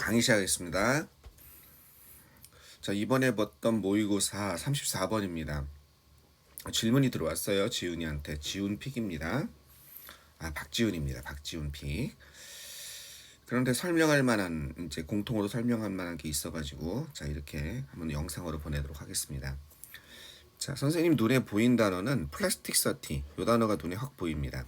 강의 시작하겠습니다. 자, 이번에 봤던 모의고사 34번입니다. 질문이 들어왔어요. 지훈이한테. 지훈픽입니다. 박지훈입니다. 박지훈 픽. 그런데 설명할 만한, 이제 공통으로 설명할 만한 게 있어가지고, 자, 이렇게 한번 영상으로 보내도록 하겠습니다. 자, 선생님 눈에 보인 단어는 플라스틱 서티. 이 단어가 눈에 확 보입니다.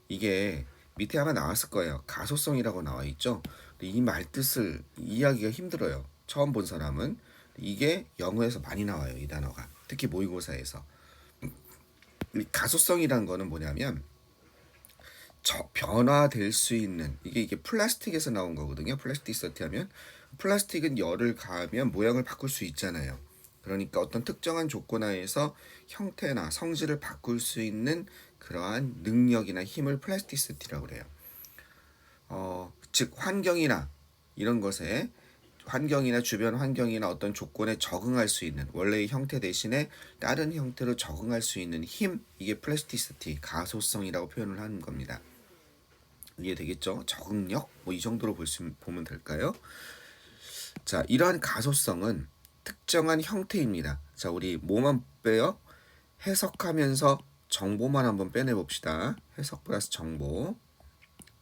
이게 밑에 아마 나왔을 거예요. 가소성이라고 나와 있죠. 이 말뜻을 이해하기가 힘들어요. 처음 본 사람은. 이게 영어에서 많이 나와요. 이 단어가. 특히 모의고사에서. 이 가소성이란 거는 뭐냐면 변화될 수 있는, 이게 플라스틱에서 나온 거거든요. 플라스틱 서티 하면 플라스틱은 열을 가하면 모양을 바꿀 수 있잖아요. 그러니까 어떤 특정한 조건 하에서 형태나 성질을 바꿀 수 있는 그러한 능력이나 힘을 플라스티시티라고 그래요. 즉 환경이나 이런 것에, 환경이나 주변 환경이나 어떤 조건에 적응할 수 있는, 원래의 형태 대신에 다른 형태로 적응할 수 있는 힘, 이게 플라스티시티, 가소성이라고 표현을 하는 겁니다. 이해되겠죠? 적응력, 뭐 이 정도로 보면 될까요? 자, 이러한 가소성은 특정한 형태입니다. 자, 우리 뭐만 빼요? 해석하면서 정보만 한번 빼내봅시다. 해석 플러스 정보.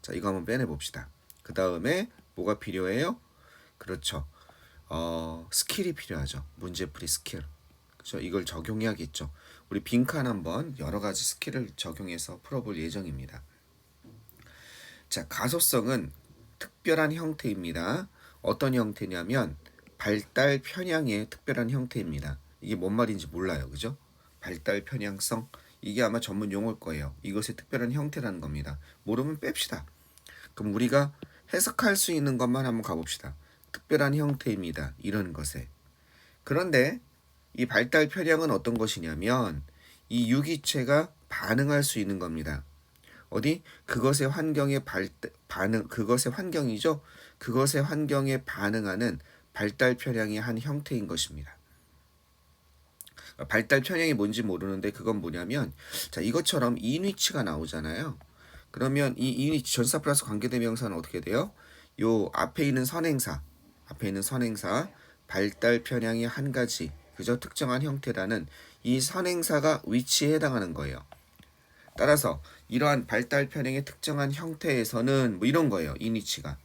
자, 이거 한번 빼내봅시다. 그 다음에 뭐가 필요해요? 그렇죠. 스킬이 필요하죠. 문제풀이 스킬. 그렇죠. 이걸 적용해야겠죠. 우리 빈칸 한번 여러 가지 스킬을 적용해서 풀어볼 예정입니다. 자, 가소성은 특별한 형태입니다. 어떤 형태냐면 발달 편향의 특별한 형태입니다. 이게 뭔 말인지 몰라요. 그죠? 발달 편향성. 이게 아마 전문 용어일 거예요. 이것의 특별한 형태라는 겁니다. 모르면 뺍시다. 그럼 우리가 해석할 수 있는 것만 한번 가봅시다. 특별한 형태입니다. 이런 것에. 그런데 이 발달 편향은 어떤 것이냐면 이 유기체가 반응할 수 있는 겁니다. 어디? 그것의 환경에 그것의 환경이죠. 그것의 환경에 반응하는 발달 편향의 한 형태인 것입니다. 발달 편향이 뭔지 모르는데 그건 뭐냐면, 자, 이것처럼 인위치가 나오잖아요. 그러면 이 인위치, 전사 플러스 관계대명사는 어떻게 돼요? 요 앞에 있는 선행사, 발달 편향의 한 가지, 그저 특정한 형태라는 이 선행사가 위치에 해당하는 거예요. 따라서 이러한 발달 편향의 특정한 형태에서는 뭐 이런 거예요. 인위치가.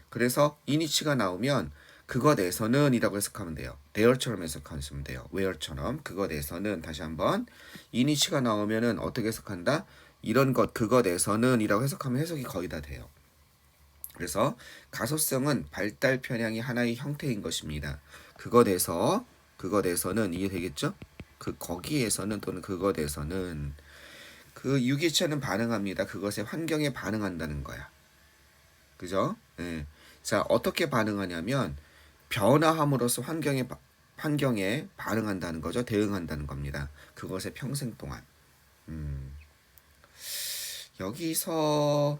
그래서 인위치가 나오면 그것에서는 이라고 해석하면 돼요. there처럼 해석하시면 돼요. where처럼. 그것에서는, 다시 한번, 인위치가 나오면은 어떻게 해석한다? 이런 것, 그것에서는 이라고 해석하면 해석이 거의 다 돼요. 그래서 가소성은 발달 편향이 하나의 형태인 것입니다. 그것에서는 이해되겠죠? 거기에서는 또는 그것에서는 그 유기체는 반응합니다. 그것의 환경에 반응한다는 거야. 그죠? 네. 자, 어떻게 반응하냐면 변화함으로써 환경에 반응한다는 거죠. 대응한다는 겁니다. 그것의 평생 동안. 여기서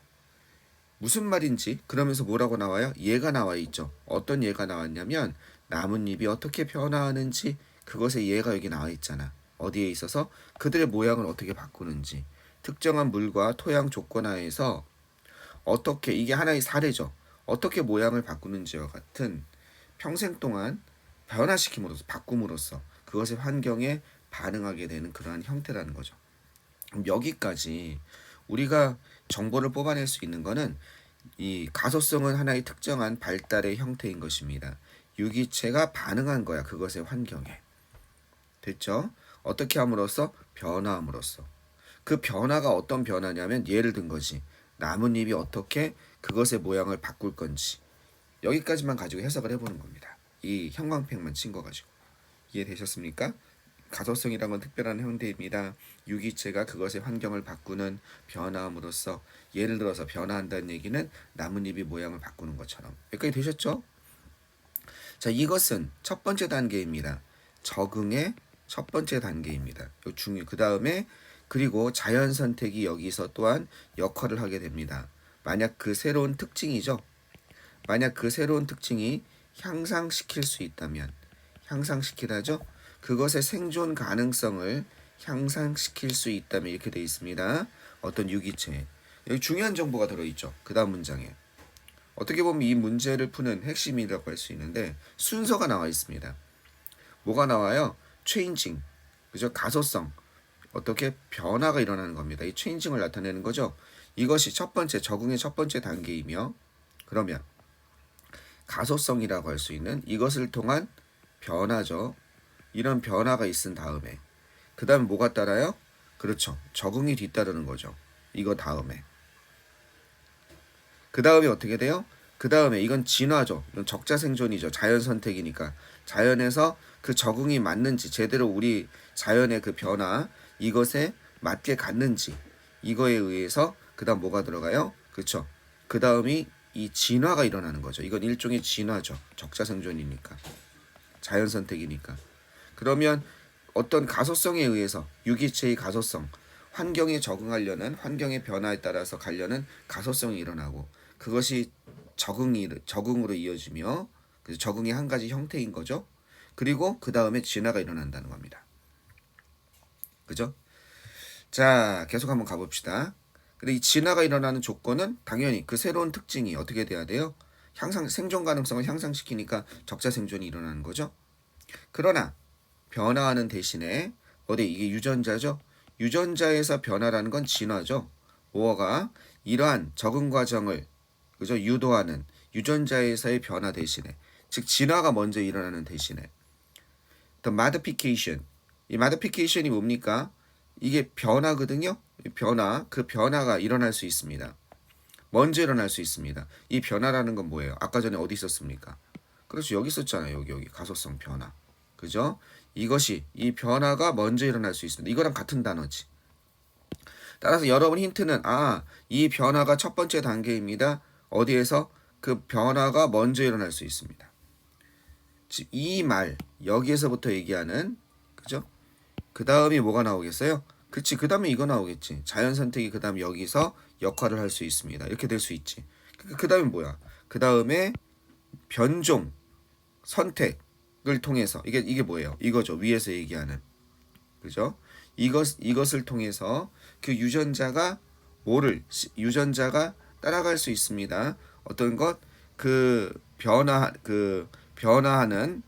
무슨 말인지, 그러면서 뭐라고 나와요? 예가 나와 있죠. 어떤 예가 나왔냐면 나뭇잎이 어떻게 변화하는지, 그것의 예가 여기 나와 있잖아. 어디에 있어서 그들의 모양을 어떻게 바꾸는지, 특정한 물과 토양 조건 하에서 어떻게, 이게 하나의 사례죠. 어떻게 모양을 바꾸는지와 같은 평생 동안 변화시킴으로써, 바꿈으로써 그것의 환경에 반응하게 되는 그러한 형태라는 거죠. 여기까지 우리가 정보를 뽑아낼 수 있는 거는, 이 가소성은 하나의 특정한 발달의 형태인 것입니다. 유기체가 반응한 거야. 그것의 환경에. 됐죠? 어떻게 함으로써? 변화함으로써. 그 변화가 어떤 변화냐면 예를 든 거지. 나뭇잎이 어떻게 그것의 모양을 바꿀 건지. 여기까지만 가지고 해석을 해보는 겁니다. 이 형광펜만 친 거 가지고. 이해되셨습니까? 가소성이란 건 특별한 형태입니다. 유기체가 그것의 환경을 바꾸는, 변화함으로써, 예를 들어서 변화한다는 얘기는 나뭇잎이 모양을 바꾸는 것처럼. 여기까지 되셨죠? 자, 이것은 첫 번째 단계입니다. 적응의 첫 번째 단계입니다. 그 다음에, 그리고 자연 선택이 여기서 또한 역할을 하게 됩니다. 만약 그 새로운 특징이죠. 만약 그 새로운 특징이 향상시킬 수 있다면, 향상시키다죠. 그것의 생존 가능성을 향상시킬 수 있다면, 이렇게 되어 있습니다. 어떤 유기체. 여기 중요한 정보가 들어있죠. 그 다음 문장에. 어떻게 보면 이 문제를 푸는 핵심이라고 할 수 있는데 순서가 나와 있습니다. 뭐가 나와요? changing, 그죠? 가소성, 어떻게 변화가 일어나는 겁니다. 이 changing을 나타내는 거죠. 이것이 첫 번째 적응의 첫 번째 단계이며, 그러면 가소성이라고 할 수 있는 이것을 통한 변화죠. 이런 변화가 있은 다음에 그 다음에 뭐가 따라요? 그렇죠. 적응이 뒤따르는 거죠. 이거 다음에. 그 다음에 어떻게 돼요? 그 다음에 이건 진화죠. 이건 적자생존이죠. 자연 선택이니까. 자연에서 그 적응이 맞는지, 제대로 우리 자연의 그 변화, 이것에 맞게 갔는지, 이거에 의해서 그 다음 뭐가 들어가요? 그렇죠. 그 다음이 이 진화가 일어나는 거죠. 이건 일종의 진화죠. 적자생존이니까. 자연 선택이니까. 그러면 어떤 가소성에 의해서 유기체의 가소성, 환경에 적응하려는 환경의 변화에 따라서 가려는 가소성이 일어나고, 그것이 적응으로 이어지며, 그래서 적응의 한 가지 형태인 거죠. 그리고 그 다음에 진화가 일어난다는 겁니다. 그죠? 자, 계속 한번 가봅시다. 근데 이 진화가 일어나는 조건은 당연히 그 새로운 특징이 어떻게 돼야 돼요? 생존 가능성을 향상시키니까 적자생존이 일어나는 거죠. 그러나 변화하는 대신에 이게 유전자죠. 유전자에서 변화라는 건 진화죠. 뭐가 이러한 적응 과정을, 그죠? 유도하는 유전자에서의 변화 대신에, 즉 진화가 먼저 일어나는 대신에 the modification, 이 modification이 뭡니까? 이게 변화거든요. 그 변화가 일어날 수 있습니다. 먼저 일어날 수 있습니다. 이 변화라는 건 뭐예요? 아까 전에 어디 있었습니까? 그렇죠. 여기 있었잖아요. 여기 가소성 변화. 그죠? 이 변화가 먼저 일어날 수 있습니다. 이거랑 같은 단어지. 따라서 여러분 힌트는 이 변화가 첫 번째 단계입니다. 어디에서? 그 변화가 먼저 일어날 수 있습니다. 즉 이 말 여기에서부터 얘기하는, 그죠? 그 다음이 뭐가 나오겠어요? 그치, 그 다음에 이거 나오겠지. 자연 선택이 그 다음 여기서 역할을 할 수 있습니다. 이렇게 될 수 있지. 그 다음에 뭐야? 그 다음에 변종 선택을 통해서 이게 뭐예요? 이거죠. 위에서 얘기하는, 그죠? 이것을 통해서 그 유전자가 따라갈 수 있습니다. 어떤 것? 그 변화하는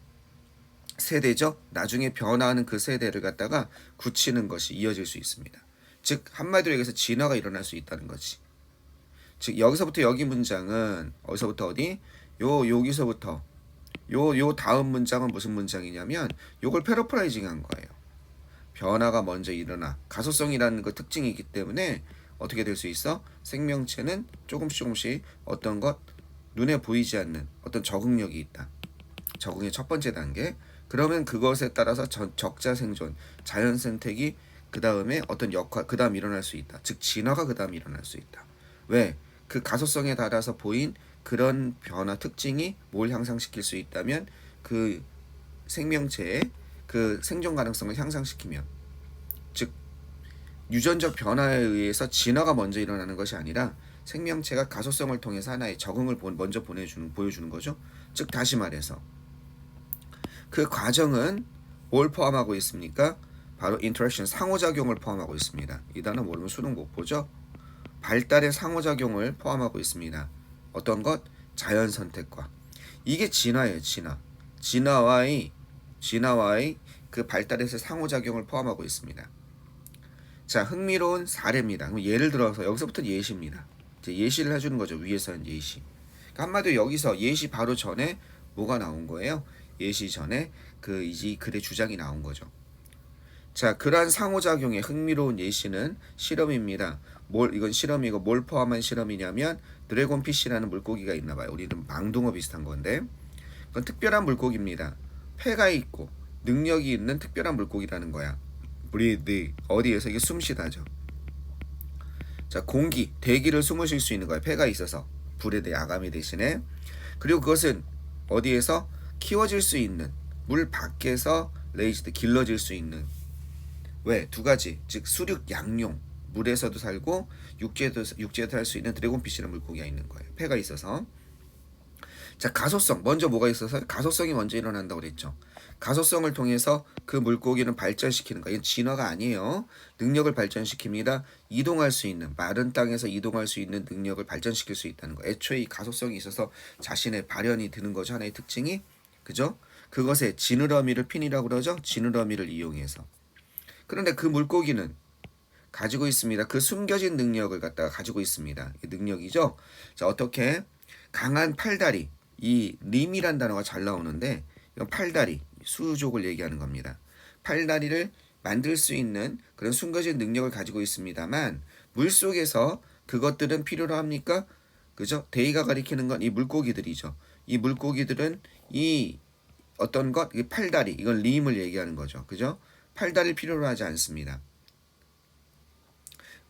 세대죠. 나중에 변화하는 그 세대를 갖다가 굳히는 것이 이어질 수 있습니다. 즉 한마디로 얘기해서 진화가 일어날 수 있다는 거지. 즉 여기서부터 여기 문장은 어디서부터 어디? 여기서부터 요 다음 문장은 무슨 문장이냐면 요걸 패러프라이징 한 거예요. 변화가 먼저 일어나 가소성이라는 그 특징이기 때문에 어떻게 될 수 있어? 생명체는 조금씩 어떤 것, 눈에 보이지 않는 어떤 적응력이 있다. 적응의 첫 번째 단계. 그러면 그것에 따라서 적자 생존, 자연 선택이 그 다음에 어떤 역할, 그 다음 일어날 수 있다. 즉 진화가 그 다음 일어날 수 있다. 왜? 그 가소성에 따라서 보인 그런 변화 특징이 뭘 향상시킬 수 있다면 그 생명체의 그 생존 가능성을 향상시키면, 즉 유전적 변화에 의해서 진화가 먼저 일어나는 것이 아니라 생명체가 가소성을 통해서 하나의 적응을 먼저 보여주는 거죠. 즉 다시 말해서 그 과정은 뭘 포함하고 있습니까? 바로 interaction, 상호작용을 포함하고 있습니다. 이 단어 모르면 수능 못 보죠? 발달의 상호작용을 포함하고 있습니다. 어떤 것? 자연 선택과. 이게 진화예요. 진화와의 그 발달에서 상호작용을 포함하고 있습니다. 자, 흥미로운 사례입니다. 그럼 예를 들어서 여기서부터 예시입니다. 이제 예시를 해주는 거죠. 위에서는 예시. 그러니까 한마디로 여기서 예시 바로 전에 뭐가 나온 거예요? 예시 전에 이 글의 주장이 나온 거죠. 자, 그러한 상호작용의 흥미로운 예시는 실험입니다. 이건 실험이고 뭘 포함한 실험이냐면 드래곤피쉬라는 물고기가 있나 봐요. 우리는 망둥어 비슷한 건데 그건 특별한 물고기입니다. 폐가 있고 능력이 있는 특별한 물고기라는 거야. breathe, 어디에서? 이게 숨쉬다죠. 자, 대기를 숨을 쉴 수 있는 거야. 폐가 있어서 불에 대해 아가미 대신에. 그리고 그것은 어디에서? 키워질 수 있는, 물 밖에서 레이즈드, 길러질 수 있는. 왜? 두 가지. 즉 수륙 양용, 물에서도 살고 육지에도 살 수 있는 드래곤피쉬라는 물고기가 있는 거예요. 폐가 있어서. 자, 가소성. 먼저 뭐가 있어서 가소성이 먼저 일어난다고 그랬죠. 가소성을 통해서 그 물고기는 발전시키는 거. 이건 진화가 아니에요. 능력을 발전시킵니다. 이동할 수 있는, 마른 땅에서 이동할 수 있는 능력을 발전시킬 수 있다는 거. 애초에 이 가소성이 있어서 자신의 발현이 드는 거죠. 하나의 특징이. 그죠? 그것에 지느러미를 핀이라고 그러죠. 지느러미를 이용해서. 그런데 그 물고기는 가지고 있습니다. 그 숨겨진 능력을 갖다가 가지고 있습니다. 이 능력이죠. 자, 어떻게 강한 팔다리, 이 림이란 단어가 잘 나오는데 이건 팔다리, 수족을 얘기하는 겁니다. 팔다리를 만들 수 있는 그런 숨겨진 능력을 가지고 있습니다만 물속에서 그것들은 필요로 합니까? 그죠? 데이가 가리키는 건 이 물고기들이죠. 이 물고기들은 이 어떤 것, 이 팔다리, 이건 림을 얘기하는 거죠. 그죠? 팔다리를 필요로 하지 않습니다.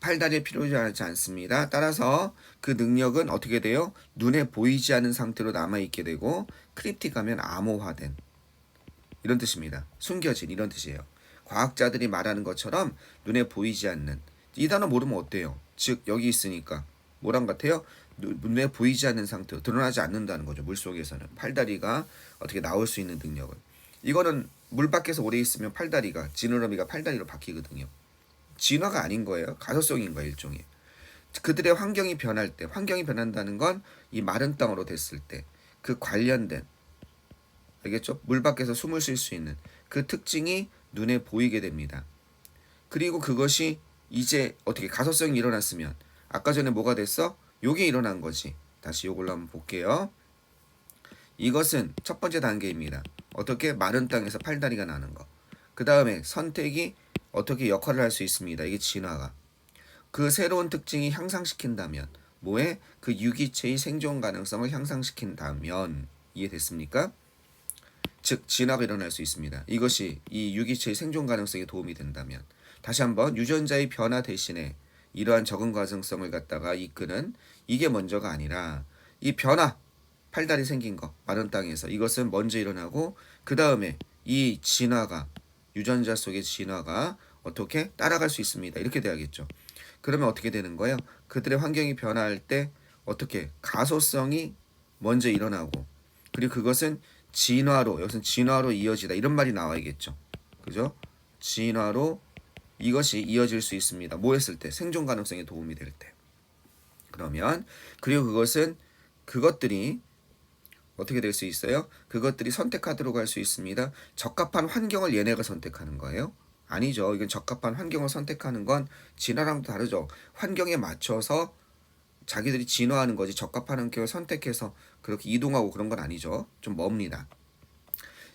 팔다리에 필요하지 않습니다. 따라서 그 능력은 어떻게 돼요? 눈에 보이지 않는 상태로 남아있게 되고 크립틱하면 암호화된 이런 뜻입니다. 숨겨진 이런 뜻이에요. 과학자들이 말하는 것처럼 눈에 보이지 않는 이 단어 모르면 어때요? 즉 여기 있으니까 뭐랑 같아요? 눈에 보이지 않는 상태로 드러나지 않는다는 거죠. 물속에서는 팔다리가 어떻게 나올 수 있는 능력을 이거는 물 밖에서 오래 있으면 팔다리가 지느러미가 팔다리로 바뀌거든요. 진화가 아닌 거예요. 가소성인 거예요. 일종의. 그들의 환경이 변할 때 환경이 변한다는 건 이 마른 땅으로 됐을 때 그 관련된 알겠죠? 물 밖에서 숨을 쉴 수 있는 그 특징이 눈에 보이게 됩니다. 그리고 그것이 이제 어떻게 가소성이 일어났으면 아까 전에 뭐가 됐어? 요게 일어난 거지. 다시 요걸로 한번 볼게요. 이것은 첫 번째 단계입니다. 어떻게 마른 땅에서 팔다리가 나는 거. 그 다음에 선택이 어떻게 역할을 할 수 있습니다. 이게 진화가. 그 새로운 특징이 향상시킨다면 뭐에? 그 유기체의 생존 가능성을 향상시킨다면 이해됐습니까? 즉 진화가 일어날 수 있습니다. 이것이 이 유기체의 생존 가능성에 도움이 된다면 다시 한번 유전자의 변화 대신에 이러한 적응 가능성을 갖다가 이끄는 이게 먼저가 아니라 이 변화 팔다리 생긴 거 마른 땅에서 이것은 먼저 일어나고 그 다음에 이 진화가 유전자 속의 진화가 어떻게 따라갈 수 있습니다. 이렇게 돼야겠죠. 그러면 어떻게 되는 거예요? 그들의 환경이 변화할 때 어떻게 가소성이 먼저 일어나고 그리고 그것은 진화로 여기서 진화로 이어지다 이런 말이 나와야겠죠. 그죠? 진화로 이것이 이어질 수 있습니다. 뭐 했을 때? 생존 가능성에 도움이 될 때. 그러면 그리고 그것은 그것들이 어떻게 될 수 있어요? 그것들이 선택하도록 할 수 있습니다. 적합한 환경을 얘네가 선택하는 거예요? 아니죠. 이건 적합한 환경을 선택하는 건 진화랑도 다르죠. 환경에 맞춰서 자기들이 진화하는 거지 적합한 환경을 선택해서 그렇게 이동하고 그런 건 아니죠. 좀 멉니다.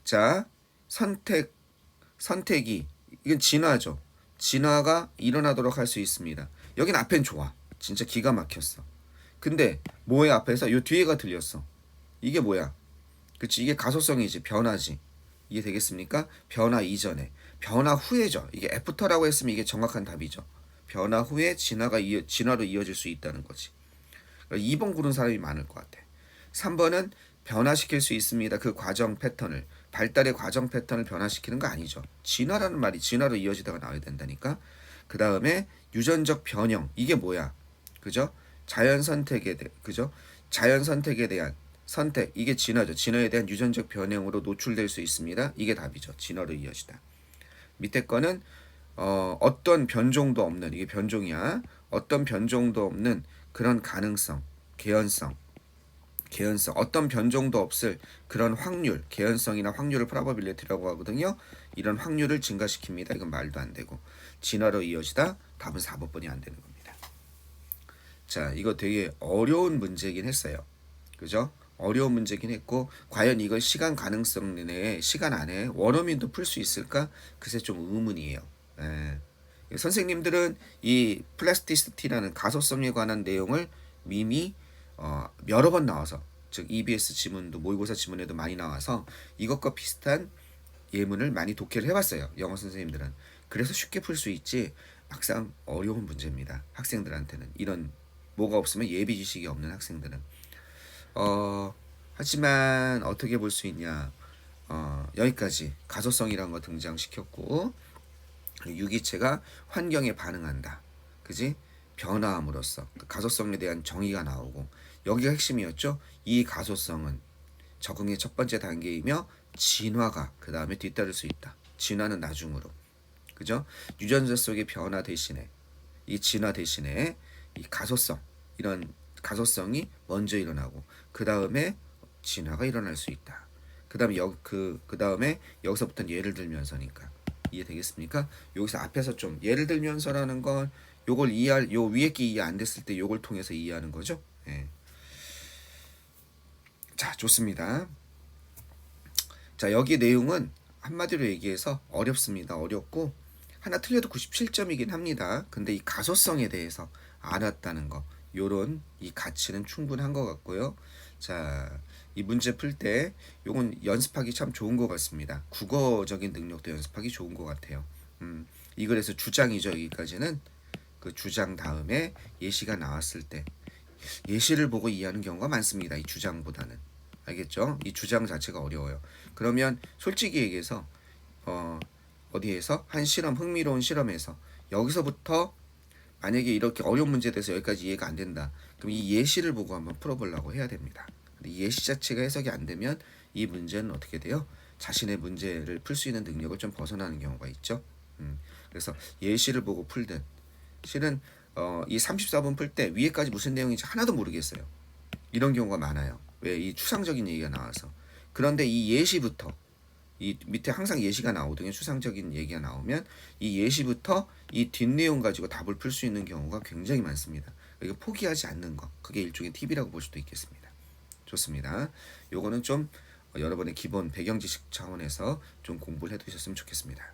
자, 선택이 이건 진화죠. 진화가 일어나도록 할 수 있습니다. 여긴 앞엔 좋아. 진짜 기가 막혔어. 근데 뭐의 앞에서 요 뒤에가 들렸어. 이게 뭐야? 그치, 이게 가소성이지, 변화지. 이게 되겠습니까? 변화 이전에, 변화 후에죠. 이게 애프터라고 했으면 이게 정확한 답이죠. 변화 후에 진화로 이어질 수 있다는 거지. 2번 고른 사람이 많을 것 같아. 3번은 변화시킬 수 있습니다. 그 과정 패턴을. 발달의 과정 패턴을 변화시키는 거 아니죠. 진화라는 말이 진화로 이어지다가 나와야 된다니까. 그 다음에 유전적 변형. 이게 뭐야? 그죠? 자연 선택에 대한 선택. 이게 진화죠. 진화에 대한 유전적 변형으로 노출될 수 있습니다. 이게 답이죠. 진화로 이어지다. 밑에 거는 어떤 변종도 없는 이게 변종이야. 어떤 변종도 없는 그런 가능성, 개연성, 어떤 변종도 없을 그런 확률, 개연성이나 확률을 프로바빌리티라고 하거든요. 이런 확률을 증가시킵니다. 이건 말도 안 되고 진화로 이어지다. 답은 4번이 안 되는 겁니다. 자, 이거 되게 어려운 문제긴 했어요. 그죠? 어려운 문제긴 했고 과연 이걸 시간 가능성 내에 시간 안에 원어민도 풀 수 있을까? 글쎄 좀 의문이에요. 예. 선생님들은 이 플라스티시티라는 가소성에 관한 내용을 이미 여러 번 나와서 즉 EBS 지문도 모의고사 지문에도 많이 나와서 이것과 비슷한 예문을 많이 독해를 해봤어요. 영어 선생님들은. 그래서 쉽게 풀 수 있지 막상 어려운 문제입니다. 학생들한테는 이런 뭐가 없으면 예비 지식이 없는 학생들은 하지만 어떻게 볼 수 있냐 여기까지 가소성이라는 거 등장시켰고 유기체가 환경에 반응한다. 그지? 변화함으로써 가소성에 대한 정의가 나오고 여기가 핵심이었죠. 이 가소성은 적응의 첫 번째 단계이며 진화가 그 다음에 뒤따를 수 있다. 진화는 나중으로. 그죠? 유전자 속의 변화 대신에 이 진화 대신에 이 가소성 이런 가소성이 먼저 일어나고 그 다음에 진화가 일어날 수 있다. 그다음에 그다음에 여기서부터는 예를 들면서니까 이해되겠습니까? 여기서 앞에서 좀 예를 들면서라는 건 요걸 이해할 요 위에 게 이해 안 됐을 때 요걸 통해서 이해하는 거죠. 예. 자, 좋습니다. 자, 여기 내용은 한마디로 얘기해서 어렵습니다. 어렵고 하나 틀려도 97점이긴 합니다. 근데 이 가소성에 대해서 알았다는 거, 요런 이 가치는 충분한 것 같고요. 자, 이 문제 풀 때 요건 연습하기 참 좋은 것 같습니다. 국어적인 능력도 연습하기 좋은 것 같아요. 이 글에서 주장이죠. 여기까지는 그 주장 다음에 예시가 나왔을 때 예시를 보고 이해하는 경우가 많습니다. 이 주장보다는. 알겠죠? 이 주장 자체가 어려워요. 그러면 솔직히 얘기해서 어디에서 한 실험 흥미로운 실험에서 여기서부터 만약에 이렇게 어려운 문제에 대해서 여기까지 이해가 안 된다. 그럼 이 예시를 보고 한번 풀어보려고 해야 됩니다. 근데 이 예시 자체가 해석이 안 되면 이 문제는 어떻게 돼요? 자신의 문제를 풀 수 있는 능력을 좀 벗어나는 경우가 있죠. 그래서 예시를 보고 풀든 실은 이 34번 풀 때 위에까지 무슨 내용인지 하나도 모르겠어요. 이런 경우가 많아요. 왜? 이 추상적인 얘기가 나와서. 그런데 이 예시부터 이 밑에 항상 예시가 나오거든요. 추상적인 얘기가 나오면 이 예시부터 이 뒷내용 가지고 답을 풀 수 있는 경우가 굉장히 많습니다. 이거 포기하지 않는 거. 그게 일종의 팁이라고 볼 수도 있겠습니다. 좋습니다. 요거는 좀 여러분의 기본 배경 지식 차원에서 좀 공부를 해두셨으면 좋겠습니다.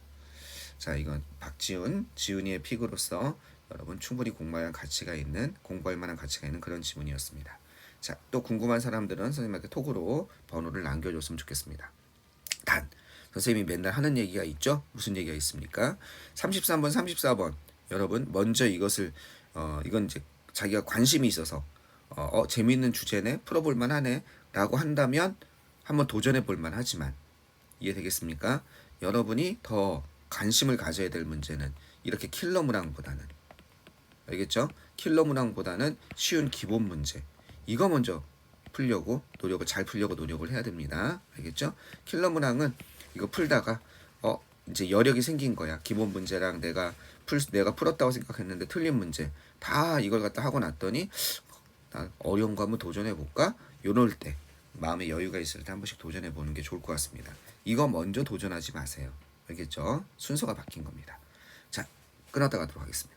자, 이건 박지훈, 지훈이의 픽으로서 여러분 충분히 공부할 만한 가치가 있는 그런 지문이었습니다. 자, 또 궁금한 사람들은 선생님한테 톡으로 번호를 남겨줬으면 좋겠습니다. 단, 선생님이 맨날 하는 얘기가 있죠? 무슨 얘기가 있습니까? 33번, 34번. 여러분, 먼저 이것을, 이건 이제 자기가 관심이 있어서, 재미있는 주제네? 풀어볼 만하네? 라고 한다면 한번 도전해 볼 만하지만, 이해되겠습니까? 여러분이 더 관심을 가져야 될 문제는 이렇게 킬러 문항보다는, 알겠죠? 킬러 문항보다는 쉬운 기본 문제. 이거 먼저 잘 풀려고 노력을 해야 됩니다. 알겠죠? 킬러 문항은 이거 풀다가 이제 여력이 생긴 거야. 기본 문제랑 내가 풀었다고 생각했는데 틀린 문제 다 이걸 갖다 하고 났더니 나 어려운 거 한번 도전해 볼까? 요럴 때 마음에 여유가 있을 때 한 번씩 도전해 보는 게 좋을 것 같습니다. 이거 먼저 도전하지 마세요. 알겠죠? 순서가 바뀐 겁니다. 자, 끊었다 가도록 하겠습니다.